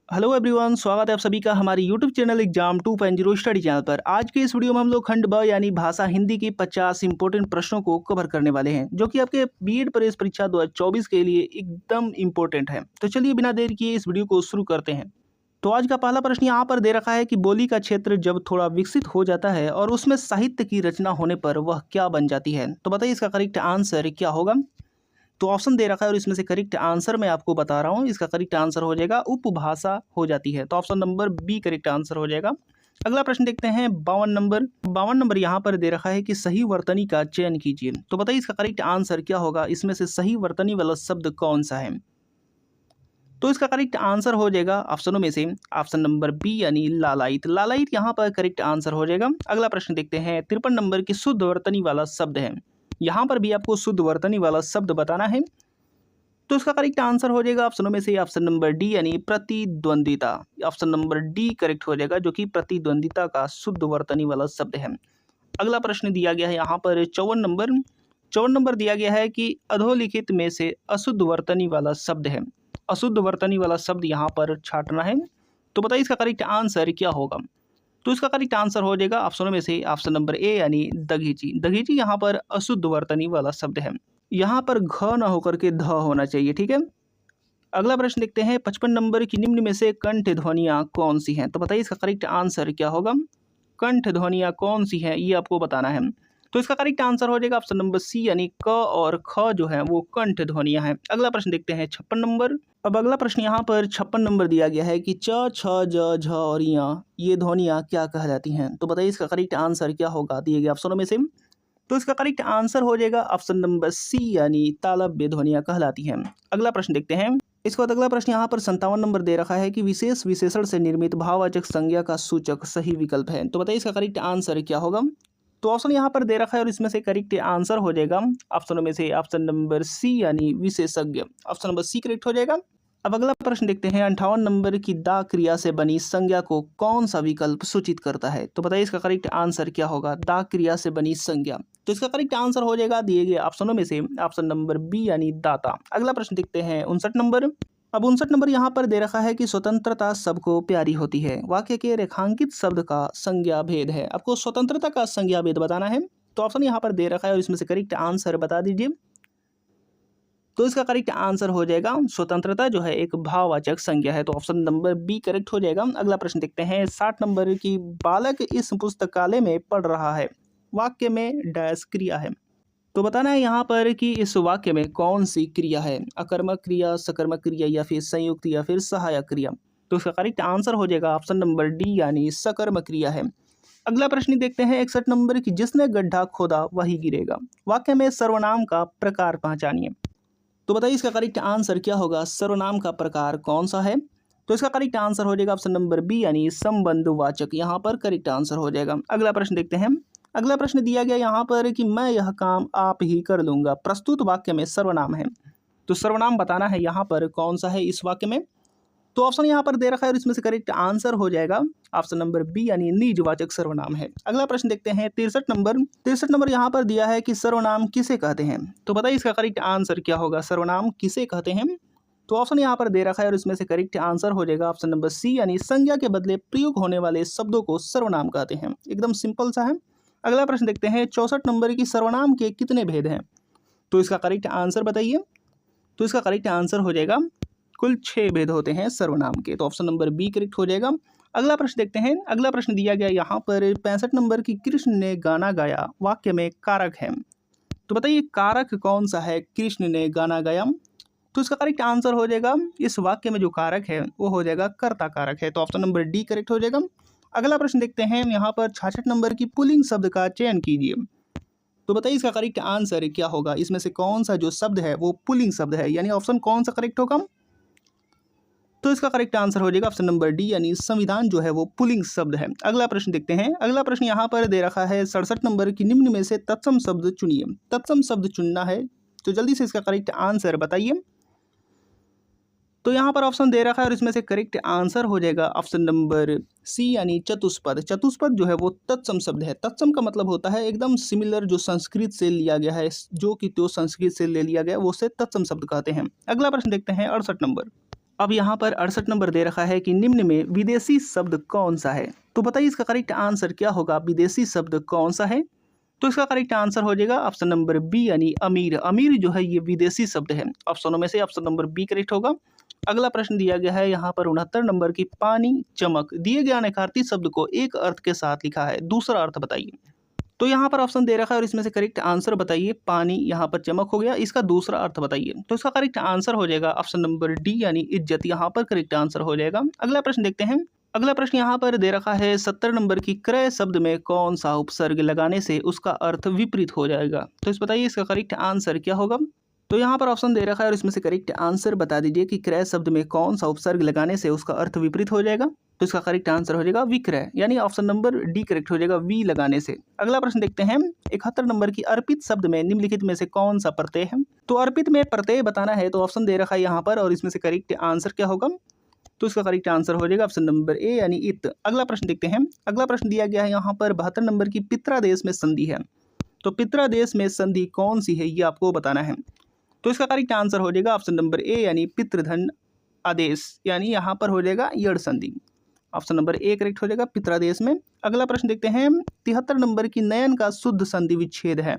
Hello everyone, स्वागत है आप सभी का हमारे YouTube channel exam 2.0 study channel पर। आज के इस वीडियो में हम लोग खंड ब यानी भाषा हिंदी की 50 इंपॉर्टेंट प्रश्नों को कवर करने वाले हैं, जो कि आपके बीएड प्रवेश परीक्षा 2024 के लिए एकदम इंपॉर्टेंट है। तो चलिए बिना देर किए इस वीडियो को शुरू करते हैं। तो आज का पहला प्रश्न यहाँ पर दे रखा है कि बोली का क्षेत्र जब थोड़ा विकसित हो जाता है और उसमें साहित्य की रचना होने पर वह क्या बन जाती है। तो बताइए इसका करेक्ट आंसर क्या होगा। तो ऑप्शन दे रखा है और इसमें से करेक्ट आंसर मैं आपको बता रहा हूँ। इसका करेक्ट आंसर हो जाएगा उपभाषा हो जाती है। तो option number B correct answer हो जाएगा। अगला प्रश्न देखते हैं 52 नंबर यहाँ पर दे रखा है कि सही वर्तनी का चयन कीजिए। तो बताइए इसका करेक्ट आंसर क्या होगा, इसमें से सही वर्तनी वाला शब्द कौन सा है। तो इसका करेक्ट आंसर हो जाएगा ऑप्शनों में से ऑप्शन नंबर बी यानी लालायित। लालायित यहाँ पर करेक्ट आंसर हो जाएगा। अगला प्रश्न देखते हैं 53 नंबर की शुद्ध वर्तनी वाला शब्द है। यहाँ पर भी आपको शुद्ध वर्तनी वाला शब्द बताना है। तो इसका करेक्ट आंसर हो जाएगा ऑप्शनों में से ऑप्शन नंबर डी यानी प्रतिद्वंद्विता। ऑप्शन नंबर डी करेक्ट हो जाएगा, जो कि प्रतिद्वंद्विता का शुद्ध वर्तनी वाला शब्द है। अगला प्रश्न दिया गया है यहाँ पर 54 नंबर दिया गया है कि अधोलिखित में से अशुद्ध वर्तनी वाला शब्द है। अशुद्ध वर्तनी वाला शब्द यहाँ पर छांटना है। तो बताइए इसका करेक्ट आंसर क्या होगा। तो इसका करेक्ट आंसर हो जाएगा ऑप्शनों में से ऑप्शन नंबर ए यानी दघीची। दघीची यहाँ पर अशुद्ध वर्तनी वाला शब्द है। यहाँ पर घ ना होकर के ध होना चाहिए, ठीक है। अगला प्रश्न देखते हैं 55 नंबर की निम्न में से कंठ ध्वनियाँ कौन सी हैं। तो बताइए इसका करेक्ट आंसर क्या होगा। कंठ ध्वनियाँ कौन सी हैं ये आपको बताना है। तो इसका करेक्ट आंसर हो जाएगा ऑप्शन नंबर सी यानी क और ख जो है वो कंठ ध्वनियाँ हैं। अगला प्रश्न देखते हैं 56 नंबर। अब अगला प्रश्न यहाँ पर 56 नंबर दिया गया है कि च छ ज झ और य ये ध्वनियाँ क्या कहलाती हैं। तो बताइए इसका करेक्ट आंसर क्या होगा दिए गए ऑप्शनों में से। तो इसका करेक्ट आंसर हो जाएगा ऑप्शन नंबर सी यानी तालव्य ध्वनियाँ कहलाती हैं। अगला प्रश्न देखते हैं। इसके बाद अगला प्रश्न यहाँ पर 57 नंबर दे रखा है कि विशेष विशेषण से निर्मित भाववाचक संज्ञा का सूचक सही विकल्प है। तो बताइए इसका करेक्ट आंसर क्या होगा। तो ऑप्शन यहाँ पर दे रखा है और इसमें से करेक्ट आंसर हो जाएगा ऑप्शनों में से ऑप्शन नंबर सी यानी विशेषज्ञ। ऑप्शन नंबर सी करेक्ट हो जाएगा। अब अगला प्रश्न देखते हैं 58 नंबर की दा क्रिया से बनी संज्ञा को कौन सा विकल्प सूचित करता है। तो बताइए इसका करेक्ट आंसर क्या होगा। दा क्रिया से बनी संज्ञा, तो इसका करेक्ट आंसर हो जाएगा दिए गए ऑप्शनों में से ऑप्शन नंबर बी यानी दाता। अगला प्रश्न देखते हैं 59 नंबर। अब 59 नंबर यहाँ पर दे रखा है कि स्वतंत्रता सबको प्यारी होती है। वाक्य के रेखांकित शब्द का संज्ञा भेद है। आपको स्वतंत्रता का संज्ञा भेद बताना है। तो ऑप्शन यहाँ पर दे रखा है और इसमें से करेक्ट आंसर बता दीजिए। तो इसका करेक्ट आंसर हो जाएगा स्वतंत्रता जो है एक भाववाचक संज्ञा है। तो ऑप्शन नंबर बी करेक्ट हो जाएगा। अगला प्रश्न देखते हैं 60 नंबर की बालक इस पुस्तकालय में पढ़ रहा है। वाक्य में डैश क्रिया है। तो बताना है यहाँ पर कि इस वाक्य में कौन सी क्रिया है, अकर्मक क्रिया, सकर्मक क्रिया या फिर संयुक्त या फिर सहायक क्रिया। तो इसका करेक्ट आंसर हो जाएगा ऑप्शन नंबर डी यानी सकर्मक क्रिया है। अगला प्रश्न देखते हैं 61 नंबर की जिसने गड्ढा खोदा वही गिरेगा। वाक्य में सर्वनाम का प्रकार पहचानिए। तो बताइए इसका करेक्ट आंसर क्या होगा। सर्वनाम का प्रकार कौन सा है। तो इसका करेक्ट आंसर हो जाएगा ऑप्शन नंबर बी यानी संबंधवाचक। यहाँ पर करेक्ट आंसर हो जाएगा। अगला प्रश्न देखते हैं। अगला प्रश्न दिया गया यहाँ पर कि मैं यह काम आप ही कर लूँगा। प्रस्तुत वाक्य में सर्वनाम है। तो सर्वनाम बताना है यहाँ पर कौन सा है इस वाक्य में। तो ऑप्शन यहाँ पर दे रखा है और इसमें से करेक्ट आंसर हो जाएगा ऑप्शन नंबर बी यानी निजवाचक सर्वनाम है। अगला प्रश्न देखते हैं 63 नंबर यहाँ पर दिया है कि सर्वनाम किसे कहते हैं। तो बताइए इसका करेक्ट आंसर क्या होगा। सर्वनाम किसे कहते हैं। तो ऑप्शन यहाँ पर दे रखा है और इसमें से करेक्ट आंसर हो जाएगा ऑप्शन नंबर सी यानी संज्ञा के बदले प्रयोग होने वाले शब्दों को सर्वनाम कहते हैं। एकदम सिंपल सा है। अगला प्रश्न देखते हैं 64 नंबर की सर्वनाम के कितने भेद हैं। तो इसका करेक्ट आंसर बताइए। तो इसका करेक्ट आंसर हो जाएगा कुल 6 भेद होते हैं सर्वनाम के। तो ऑप्शन नंबर बी करेक्ट हो जाएगा। अगला प्रश्न देखते हैं। अगला प्रश्न दिया गया यहाँ पर 65 नंबर की कृष्ण ने गाना गाया। वाक्य में कारक है। तो बताइए कारक कौन सा है। कृष्ण ने गाना गाया। तो इसका करेक्ट आंसर हो जाएगा इस वाक्य में जो कारक है वो हो जाएगा कर्ता कारक है। तो ऑप्शन नंबर डी करेक्ट हो जाएगा। अगला प्रश्न देखते हैं यहाँ पर 66 नंबर की पुल्लिंग शब्द का चयन कीजिए। तो बताइए इसका करेक्ट आंसर क्या होगा। इसमें से कौन सा जो शब्द है वो पुल्लिंग शब्द है, यानी ऑप्शन कौन सा करेक्ट होगा। तो इसका करेक्ट आंसर हो जाएगा ऑप्शन नंबर डी यानी संविधान जो है वो पुल्लिंग शब्द है। अगला प्रश्न देखते हैं। अगला प्रश्न यहाँ पर दे रखा है 67 नंबर की निम्न में से तत्सम शब्द चुनिए। तत्सम शब्द चुनना है, तो जल्दी से इसका करेक्ट आंसर बताइए। तो यहाँ पर ऑप्शन दे रखा है और इसमें से करेक्ट आंसर हो जाएगा ऑप्शन नंबर सी यानी चतुष्पद। चतुष्पद जो है वो तत्सम शब्द है। तत्सम का मतलब होता है एकदम सिमिलर, जो संस्कृत से लिया गया है, जो कि तो संस्कृत से ले लिया गया वो से तत्सम शब्द कहते हैं। अगला प्रश्न देखते हैं 68 नंबर। अब यहाँ पर 68 नंबर दे रखा है कि निम्न में विदेशी शब्द कौन सा है। तो बताइए इसका करेक्ट आंसर क्या होगा, विदेशी शब्द कौन सा है। तो इसका करेक्ट आंसर हो जाएगा ऑप्शन नंबर बी यानी अमीर। अमीर जो है ये विदेशी शब्द है। ऑप्शनों में से ऑप्शन नंबर बी करेक्ट होगा। अगला प्रश्न दिया गया है यहाँ पर 69 नंबर की पानी चमक दिए गए अनेकार्थी शब्द को एक अर्थ के साथ लिखा है, दूसरा अर्थ बताइए। तो यहाँ पर ऑप्शन दे रखा है और इसमें से करेक्ट आंसर बताइए। पानी यहाँ पर चमक हो गया, इसका दूसरा अर्थ बताइए। तो इसका करेक्ट आंसर हो जाएगा ऑप्शन नंबर डी यानी इज्जत, यहाँ पर करेक्ट आंसर हो जाएगा। अगला प्रश्न देखते हैं। अगला प्रश्न यहाँ पर दे रखा है 70 नंबर की क्रय शब्द में कौन सा उपसर्ग लगाने से उसका अर्थ विपरीत हो जाएगा। तो इस बताइए इसका करेक्ट आंसर क्या होगा। तो यहाँ पर ऑप्शन दे रखा है और इसमें से करेक्ट आंसर बता दीजिए कि क्रय शब्द में कौन सा उपसर्ग लगाने से उसका अर्थ विपरीत हो जाएगा। तो इसका करेक्ट आंसर हो जाएगा विक्रय, यानी ऑप्शन नंबर डी करेक्ट हो जाएगा, वी लगाने से। अगला प्रश्न देखते हैं। 71 नंबर की अर्पित शब्द में निम्नलिखित में से कौन सा प्रत्यय है। तो अर्पित में प्रत्यय बताना है, तो ऑप्शन दे रखा है यहाँ पर और इसमें से करेक्ट आंसर क्या होगा। तो इसका करेक्ट आंसर हो जाएगा ऑप्शन नंबर ए यानी इत। अगला प्रश्न देखते हैं। अगला प्रश्न दिया गया है यहाँ पर 72 नंबर की पित्रादेश में संधि है। तो पित्रादेश में संधि कौन सी है ये आपको बताना है। तो इसका करेक्ट आंसर हो जाएगा ऑप्शन नंबर ए यानी पितृधन आदेश, यानी यहाँ पर हो जाएगा यड़ संधि। ऑप्शन नंबर ए करेक्ट हो जाएगा पित्रादेश में। अगला प्रश्न देखते हैं। 73 नंबर की नयन का शुद्ध संधि विच्छेद है।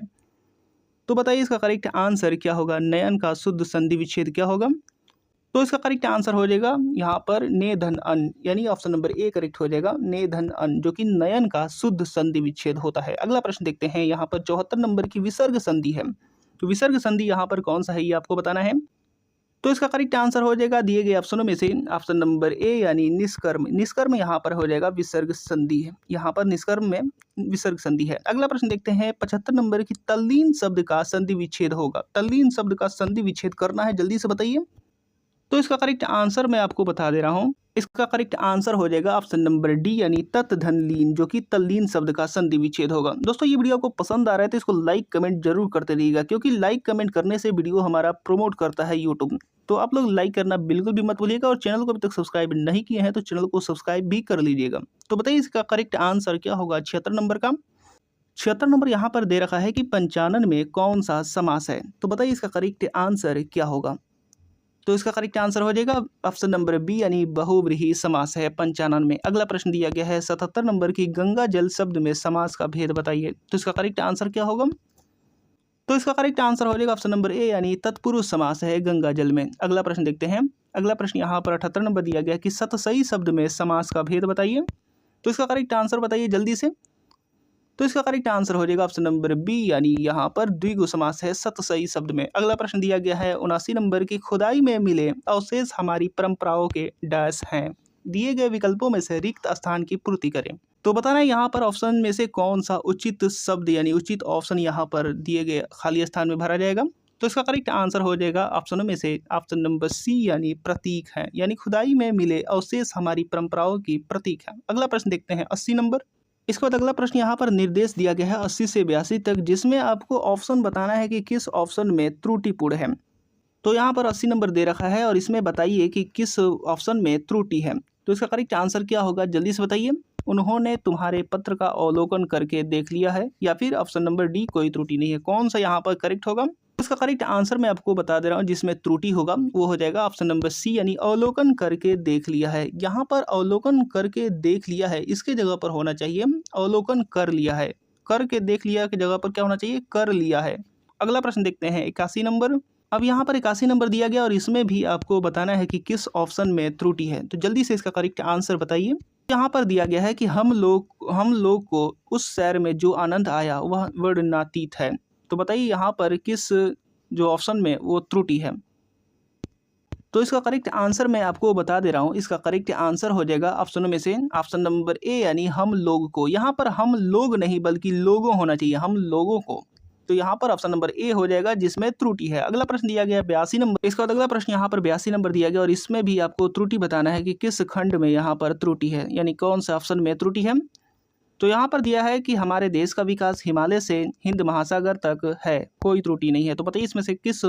तो बताइए इसका करेक्ट आंसर क्या होगा। नयन का शुद्ध संधि विच्छेद क्या होगा। तो इसका करेक्ट आंसर हो जाएगा यहाँ पर ने धन अन, यानी ऑप्शन नंबर ए करेक्ट हो जाएगा ने धन अन, जो कि नयन का शुद्ध संधि विच्छेद होता है। अगला प्रश्न देखते हैं। यहाँ पर 74 नंबर की विसर्ग संधि है। तो विसर्ग संधि यहाँ पर कौन सा है ये आपको बताना है। तो इसका करेक्ट आंसर हो जाएगा दिए गए ऑप्शनों में से ऑप्शन नंबर ए यानी निष्कर्म। निष्कर्म यहाँ पर हो जाएगा विसर्ग संधि है, यहाँ पर निष्कर्म में विसर्ग संधि है। अगला प्रश्न देखते हैं। 75 नंबर की तल्लीन शब्द का संधि विच्छेद होगा। तल्लीन शब्द का संधि विच्छेद करना है, जल्दी से बताइए। तो इसका करेक्ट आंसर मैं आपको बता दे रहा हूँ। इसका करेक्ट आंसर हो जाएगा ऑप्शन नंबर डी यानी तत् धन लीन, जो कि तल्लीन शब्द का संधि विच्छेद होगा। दोस्तों ये वीडियो आपको पसंद आ रहा है तो इसको लाइक कमेंट जरूर करते रहिएगा, क्योंकि लाइक कमेंट करने से वीडियो हमारा प्रमोट करता है यूट्यूब। तो आप लोग लाइक करना बिल्कुल भी मत भूलिएगा और चैनल को अभी तक सब्सक्राइब नहीं किए हैं तो चैनल को सब्सक्राइब भी कर लीजिएगा। तो बताइए इसका करेक्ट आंसर क्या होगा 76 नंबर का। 76 नंबर यहाँ पर दे रखा है कि पंचानन में कौन सा समास है। तो बताइए इसका करेक्ट आंसर क्या होगा। तो इसका करेक्ट आंसर हो जाएगा ऑप्शन नंबर बी यानी बहुव्रीहि समास है पंचानन में। अगला प्रश्न दिया गया है 77 नंबर की गंगा जल शब्द में समास का भेद बताइए। तो इसका करेक्ट आंसर क्या होगा। तो इसका करेक्ट आंसर हो जाएगा ऑप्शन नंबर ए यानी तत्पुरुष समास है गंगा जल में। अगला प्रश्न देखते हैं। अगला प्रश्न यहाँ पर 78 नंबर दिया गया कि सतसई शब्द में समास का भेद बताइए। तो इसका करेक्ट आंसर बताइए जल्दी से। तो इसका करेक्ट आंसर हो जाएगा ऑप्शन नंबर बी यानी यहाँ पर द्विगु समास है सतसई शब्द में। अगला प्रश्न दिया गया है 79 नंबर की खुदाई में मिले अवशेष हमारी परंपराओं के डैश हैं। दिए गए विकल्पों में से रिक्त स्थान की पूर्ति करें। तो बताना है यहाँ पर ऑप्शन में से कौन सा उचित शब्द यानी उचित ऑप्शन यहाँ पर दिए गए खाली स्थान में भरा जाएगा। तो इसका करेक्ट आंसर हो जाएगा ऑप्शनों में से ऑप्शन नंबर सी यानी प्रतीक है, यानी खुदाई में मिले अवशेष हमारी परंपराओं की प्रतीक है। अगला प्रश्न देखते हैं 80 नंबर। इसके बाद अगला प्रश्न यहाँ पर निर्देश दिया गया है 80 से 82 तक, जिसमें आपको ऑप्शन बताना है कि किस ऑप्शन में त्रुटिपूर्ण है। तो यहाँ पर 80 नंबर दे रखा है और इसमें बताइए कि किस ऑप्शन में त्रुटि है। तो इसका करेक्ट आंसर क्या होगा, जल्दी से बताइए। उन्होंने तुम्हारे पत्र का अवलोकन करके देख लिया है, या फिर ऑप्शन नंबर डी कोई त्रुटि नहीं है। कौन सा यहाँ पर करेक्ट होगा। इसका करेक्ट आंसर मैं आपको बता दे रहा हूँ, जिसमें त्रुटि होगा वो हो जाएगा ऑप्शन नंबर सी यानी अवलोकन करके देख लिया है। यहाँ पर अवलोकन करके देख लिया है इसके जगह पर होना चाहिए अवलोकन कर लिया है। करके देख लिया की जगह पर क्या होना चाहिए, कर लिया है। अगला प्रश्न देखते हैं 81 नंबर। अब यहाँ पर 81 नंबर दिया गया और इसमें भी आपको बताना है कि किस ऑप्शन में त्रुटि है। तो जल्दी से इसका करेक्ट आंसर बताइए। यहाँ पर दिया गया है कि हम लोग को उस शहर में जो आनंद आया वह वर्णनातीत है। तो बताइए यहाँ पर किस जो ऑप्शन में वो त्रुटि है। तो इसका करेक्ट आंसर मैं आपको बता दे रहा हूँ। इसका करेक्ट आंसर हो जाएगा ऑप्शनों में से ऑप्शन नंबर ए यानी हम लोग को। यहाँ पर हम लोग नहीं बल्कि लोगों होना चाहिए, हम लोगों को। तो यहाँ पर ऑप्शन नंबर ए हो जाएगा जिसमें त्रुटि है। अगला प्रश्न दिया गया 82 नंबर। इसका अगला प्रश्न यहाँ पर 82 नंबर दिया गया और इसमें भी आपको त्रुटि बताना है कि किस खंड में यहाँ पर त्रुटि है, यानी कौन सा ऑप्शन में त्रुटि है। तो यहाँ पर दिया है कि हमारे देश का विकास हिमालय से हिंद महासागर तक है, कोई त्रुटि नहीं है। तो बताइए इसमें से किस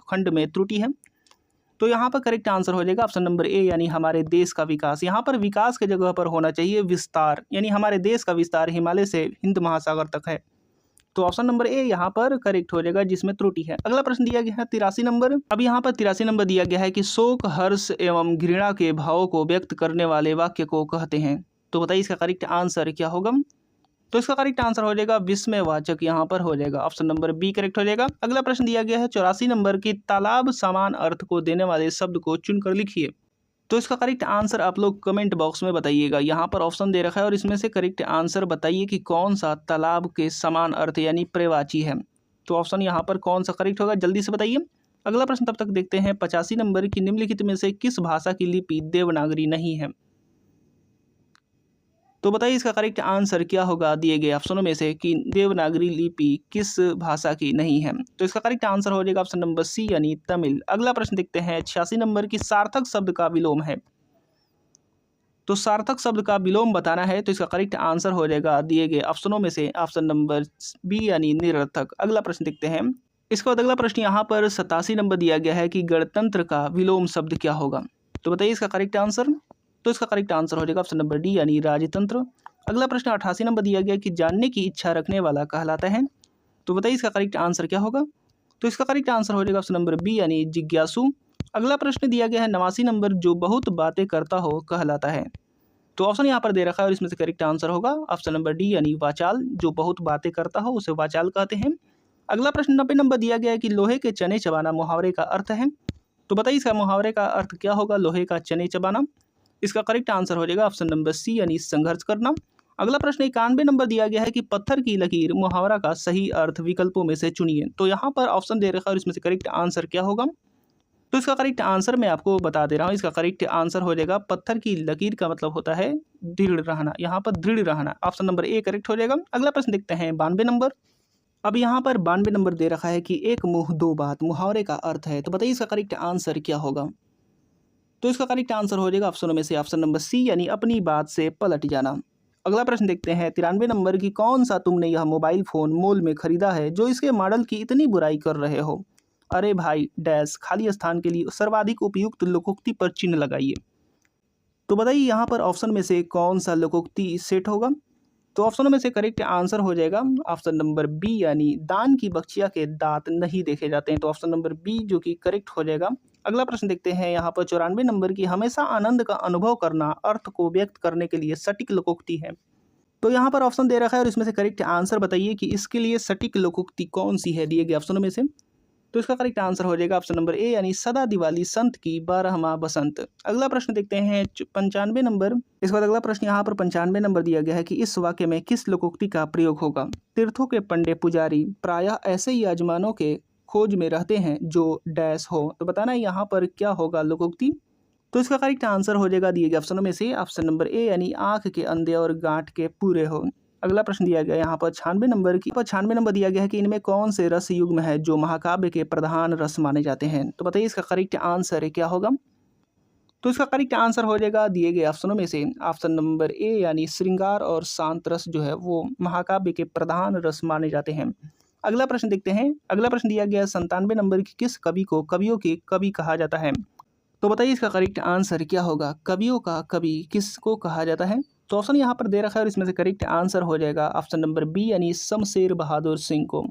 खंड में त्रुटि है। तो यहाँ पर करेक्ट आंसर हो जाएगा ऑप्शन नंबर ए यानी हमारे देश का विकास। यहाँ पर विकास की जगह पर होना चाहिए विस्तार, यानी हमारे देश का विस्तार हिमालय से हिंद महासागर तक है। तो ऑप्शन नंबर ए यहाँ पर करेक्ट हो जाएगा, जिसमें त्रुटि है। अगला प्रश्न दिया गया है 83 नंबर। अब यहाँ पर 83 नंबर दिया गया है कि शोक, हर्ष एवं घृणा के भावों को व्यक्त करने वाले वाक्य को कहते हैं। तो बताइए इसका करेक्ट आंसर क्या होगा। तो इसका करेक्ट आंसर हो जाएगा विस्मयवाचक, यहाँ पर हो जाएगा ऑप्शन नंबर बी करेक्ट हो जाएगा। अगला प्रश्न दिया गया है 84 नंबर की तालाब समान अर्थ को देने वाले शब्द को चुनकर लिखिए। तो इसका करेक्ट आंसर आप लोग कमेंट बॉक्स में बताइएगा। यहाँ पर ऑप्शन दे रखा है और इसमें से करेक्ट आंसर बताइए कि कौन सा तालाब के समान अर्थ यानी पर्यायवाची है। तो ऑप्शन यहाँ पर कौन सा करेक्ट होगा, जल्दी से बताइए। अगला प्रश्न तब तक देखते हैं 85 नंबर की निम्नलिखित में से किस भाषा की लिपि देवनागरी नहीं है। तो बताइए इसका करेक्ट आंसर क्या होगा दिए गए ऑप्शनों में से कि देवनागरी लिपि किस भाषा की नहीं है। तो इसका करेक्ट आंसर हो जाएगा ऑप्शन नंबर सी यानी तमिल। अगला प्रश्न देखते हैं 86 नंबर की सार्थक शब्द का विलोम है। तो सार्थक शब्द का विलोम बताना है, तो इसका करेक्ट आंसर हो जाएगा दिए गए ऑप्शनों में से ऑप्शन नंबर बी यानी निरर्थक। अगला प्रश्न देखते हैं। इसके बाद अगला प्रश्न यहाँ पर 87 नंबर दिया गया है कि गणतंत्र का विलोम शब्द क्या होगा। तो बताइए इसका करेक्ट आंसर। तो इसका करेक्ट आंसर हो जाएगा ऑप्शन नंबर डी यानी राजतंत्र। अगला प्रश्न 88 नंबर दिया गया कि जानने की इच्छा रखने वाला कहलाता है। तो बताइए इसका करेक्ट आंसर क्या होगा। तो इसका करेक्ट आंसर हो जाएगा ऑप्शन नंबर बी यानी जिज्ञासु। अगला प्रश्न दिया गया है 89 नंबर जो बहुत बातें करता हो कहलाता है। तो ऑप्शन यहाँ पर दे रखा है और इसमें से करेक्ट आंसर होगा ऑप्शन नंबर डी यानी वाचाल। जो बहुत बातें करता हो उसे वाचाल कहते हैं। अगला प्रश्न 90 नंबर दिया गया है कि लोहे के चने चबाना मुहावरे का अर्थ है। तो बताइए इसका मुहावरे का अर्थ क्या होगा, लोहे का चने चबाना। इसका करेक्ट आंसर हो जाएगा ऑप्शन नंबर सी यानी संघर्ष करना। अगला प्रश्न 91 नंबर दिया गया है कि पत्थर की लकीर मुहावरा का सही अर्थ विकल्पों में से चुनिए। तो यहाँ पर ऑप्शन दे रखा है और इसमें से करेक्ट आंसर क्या होगा। तो इसका करेक्ट आंसर मैं आपको बता दे रहा हूँ। इसका करेक्ट आंसर हो जाएगा पत्थर की लकीर का मतलब होता है दृढ़ रहना, यहाँ पर दृढ़ रहना। ऑप्शन नंबर ए करेक्ट हो जाएगा। अगला प्रश्न देखते हैं 92 नंबर। अब यहाँ पर 92 नंबर दे रखा है कि एक मुंह दो बात मुहावरे का अर्थ है। तो बताइए इसका करेक्ट आंसर क्या होगा। तो इसका करेक्ट आंसर हो जाएगा ऑप्शनों में से ऑप्शन नंबर सी यानी अपनी बात से पलट जाना। अगला प्रश्न देखते हैं 93 नंबर की कौन सा तुमने यह मोबाइल फ़ोन मॉल में खरीदा है जो इसके मॉडल की इतनी बुराई कर रहे हो। अरे भाई डैश खाली स्थान के लिए सर्वाधिक उपयुक्त लोकोक्ति पर चिन्ह लगाइए। तो बताइए यहाँ पर ऑप्शन में से कौन सा लोकोक्ति सेट होगा। तो ऑप्शनों में से करेक्ट आंसर हो जाएगा ऑप्शन नंबर बी यानी दान की बख्शिया के दांत नहीं देखे जाते हैं। तो ऑप्शन नंबर बी जो कि करेक्ट हो जाएगा। अगला प्रश्न देखते हैं यहाँ पर 94 नंबर की हमेशा आनंद का अनुभव करना अर्थ को व्यक्त करने के लिए सटीक लोकोक्ति है। तो यहाँ पर ऑप्शन दे रखा है और इसमें से करेक्ट आंसर बताइए कि इसके लिए सटीक लोकोक्ति कौन सी है दिए गए ऑप्शनों में से। तो इसका करेक्ट आंसर हो जाएगा ऑप्शन नंबर ए यानी सदा दिवाली संत की 12वां बसंत। अगला प्रश्न देखते हैं 95 नंबर। इसके बाद अगला प्रश्न यहाँ पर 95 नंबर दिया गया है कि इस वाक्य में किस लोकोक्ति का प्रयोग होगा। तीर्थों के पंडे पुजारी प्रायः ऐसे ही यजमानों के खोज में रहते हैं जो डैश हो। तो बताना यहाँ पर क्या होगा लोकोक्ति। तो इसका करेक्ट आंसर हो जाएगा दिए गए ऑप्शनों में से ऑप्शन नंबर ए यानी आंख के अंधे और गांठ के पूरे हो। अगला प्रश्न दिया गया यहाँ पर 96 नंबर की 96 नंबर दिया गया है कि इनमें कौन से रस युग्म है जो महाकाव्य के प्रधान रस माने जाते हैं। तो बताइए इसका करेक्ट आंसर क्या होगा। तो इसका करेक्ट आंसर हो जाएगा दिए गए ऑप्शनों में से ऑप्शन नंबर ए यानी श्रृंगार और शांत रस जो है वो महाकाव्य के प्रधान रस माने जाते हैं। अगला प्रश्न देखते हैं। अगला प्रश्न दिया गया 97 नंबर की किस कवि को कवियों के कवि कहा जाता है। तो बताइए इसका करेक्ट आंसर क्या होगा। कवियों का कवि किसको कहा जाता है। तो ऑप्शन यहाँ पर दे रखा है और इसमें से करेक्ट आंसर हो जाएगा ऑप्शन नंबर बी यानी शमशेर बहादुर सिंह को।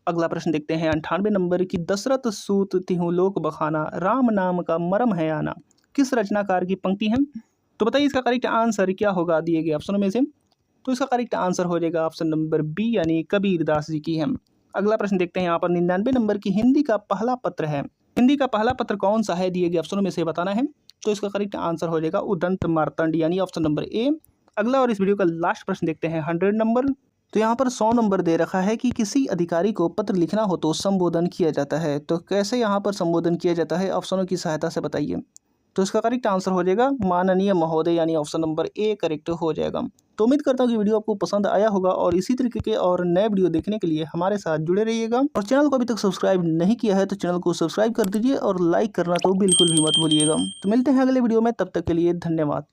अगला प्रश्न देखते हैं 98 नंबर की दशरथ सूत तिहु लोक बखाना राम नाम का मरम है आना किस रचनाकार की पंक्ति है। तो बताइए इसका करेक्ट आंसर क्या होगा दिए गए ऑप्शनों में से। तो इसका करेक्ट आंसर हो जाएगा ऑप्शन नंबर बी यानी कबीर दास जी की है। अगला प्रश्न देखते हैं यहाँ पर 99 नंबर की हिंदी का पहला पत्र है। हिंदी का पहला पत्र कौन सा है दिए गए ऑप्शनों में से बताना है। तो इसका करेक्ट आंसर हो जाएगा उदंत मार्तंड यानी ऑप्शन नंबर ए। अगला और इस वीडियो का लास्ट प्रश्न देखते हैं 100 नंबर। तो यहाँ पर 100 नंबर दे रखा है कि किसी अधिकारी को पत्र लिखना हो तो संबोधन किया जाता है। तो कैसे यहाँ पर संबोधन किया जाता है ऑप्शनों की सहायता से बताइए। तो इसका करेक्ट आंसर हो जाएगा माननीय महोदय यानी ऑप्शन नंबर ए करेक्ट हो जाएगा। तो उम्मीद करता हूँ कि वीडियो आपको पसंद आया होगा और इसी तरीके के और नए वीडियो देखने के लिए हमारे साथ जुड़े रहिएगा। और चैनल को अभी तक सब्सक्राइब नहीं किया है तो चैनल को सब्सक्राइब कर दीजिए और लाइक करना तो बिल्कुल भी मत भूलिएगा। तो मिलते हैं अगले वीडियो में, तब तक के लिए धन्यवाद।